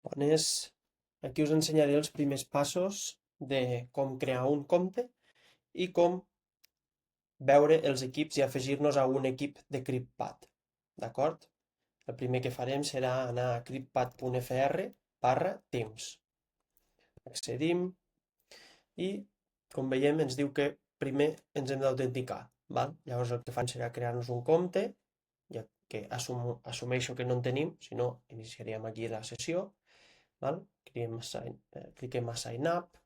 Bones. Aquí us ensenyaré els primers passos de com crear un compte i com veure els equips i afegir-nos a un equip de CryptPad. D'acord? El primer que farem serà anar a cryptpad.fr/teams. Accedim i, com veiem, ens diu que primer ens hem d'autenticar. Llavors el que fan serà crear-nos un compte, ja que assumeixo que no en tenim, si no iniciaríem aquí la sessió. Cliquem a Sign Up,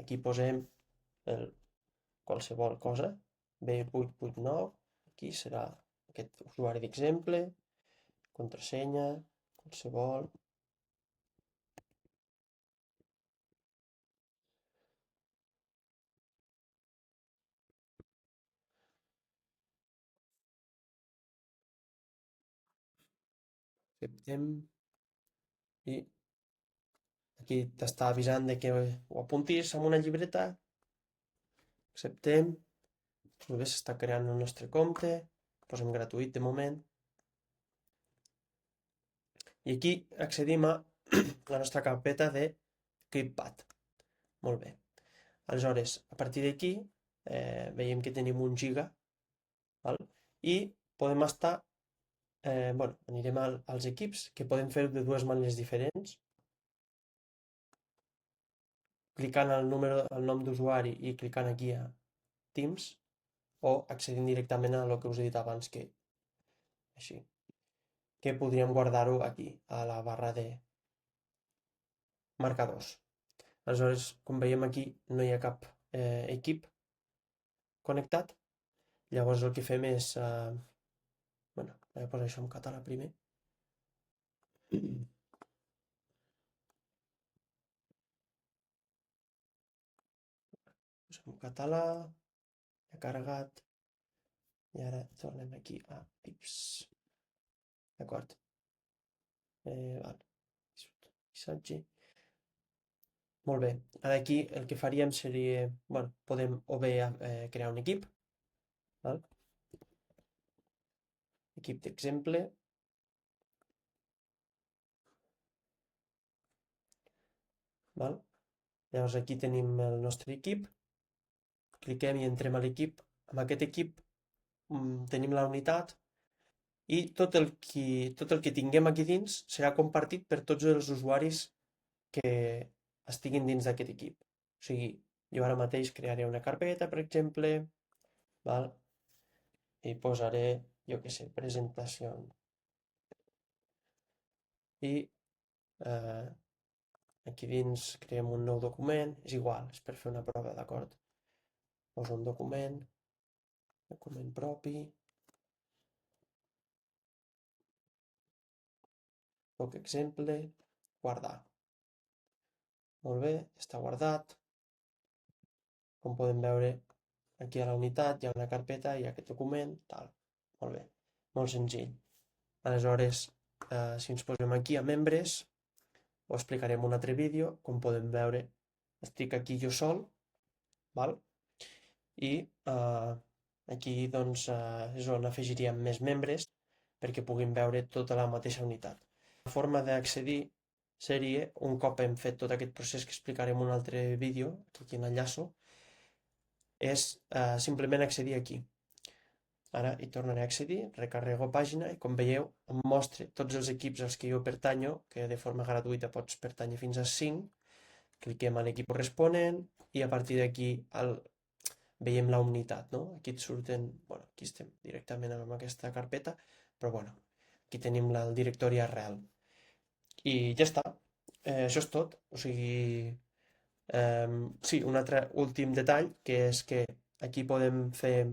aquí posem qualsevol cosa, B889, aquí serà aquest usuari d'exemple, contrasenya, qualsevol. Acceptem i aquí t'està avisant de que ho apuntis amb una llibreta. Acceptem. Molt bé, s'està creant el nostre compte. Posem gratuït de moment. I aquí accedim a la nostra carpeta de CryptPad. Molt bé. Aleshores, a partir d'aquí veiem que tenim 1 giga, i podem estar, anirem als equips, que podem fer de dues maneres diferents. Clicant al nom d'usuari i clicant aquí a Teams, o accedint directament a el que us he dit abans, que així, que podríem guardar-ho aquí, a la barra de marcadors. Aleshores, com veiem aquí, no hi ha cap equip connectat. Llavors el que fem és... Vaig a posar això en català primer. Posem en català, he carregat, i ara tornem aquí a tips. D'acord? Missatge. Molt bé. Ara aquí el que faríem seria... podem o bé crear un equip. Equip d'exemple. Llavors aquí tenim el nostre equip. Cliquem i entrem a l'equip. Amb aquest equip tenim la unitat i tot el que tinguem aquí dins serà compartit per tots els usuaris que estiguin dins d'aquest equip. O sigui, jo ara mateix crearé una carpeta, per exemple, i posaré, jo què sé, presentació. I aquí dins creem un nou document, és igual, és per fer una prova, d'acord? Poso un document propi, poc exemple, guardar. Molt bé, està guardat. Com podem veure, aquí a la unitat hi ha una carpeta, hi ha aquest document, tal. Molt bé, molt senzill. Aleshores, si ens posem aquí a membres, ho explicarem en un altre vídeo. Com podem veure, estic aquí jo sol, i aquí doncs és on afegiríem més membres perquè puguin veure tota la mateixa unitat. La forma d'accedir seria, un cop hem fet tot aquest procés que explicarem en un altre vídeo, aquí l'enllaço, és simplement accedir aquí. Ara hi tornaré a accedir, recarrego pàgina i com veieu em mostra tots els equips als que jo pertanyo, que de forma gratuïta pots pertànyer fins a 5. Cliquem a l'equip corresponent i a partir d'aquí veiem la unitat, no? Aquí et surten, aquí estem directament amb aquesta carpeta, però aquí tenim el directori arrel. I ja està, això és tot. O sigui, sí, un altre últim detall, que és que aquí podem fer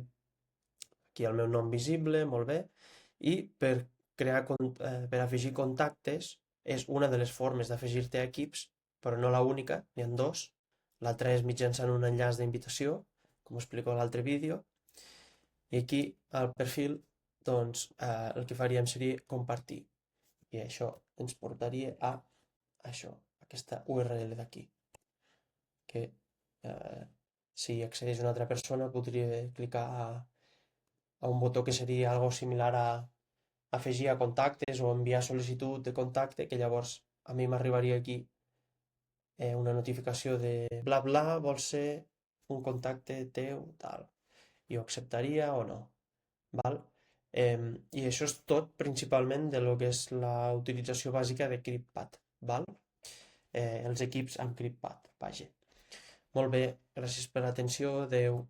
aquí el meu nom visible, molt bé, i per afegir contactes és una de les formes d'afegir-te a equips, però no la única, n'hi ha dos. L'altra és mitjançant un enllaç d'invitació, com explico a l'altre vídeo, i aquí al perfil doncs el que faríem seria compartir, i això ens portaria a això, aquesta URL d'aquí, que si accedeix una altra persona podria clicar a un botó que seria algo similar a afegir a contactes o enviar sol·licitud de contacte, que llavors a mi m'arribaria aquí una notificació de bla bla vol ser un contacte teu, tal. I ho acceptaria o no, val? I això és tot principalment de lo que és la utilització bàsica de CryptPad, val? Els equips amb CryptPad, vaja. Molt bé, gràcies per l'atenció, adeu.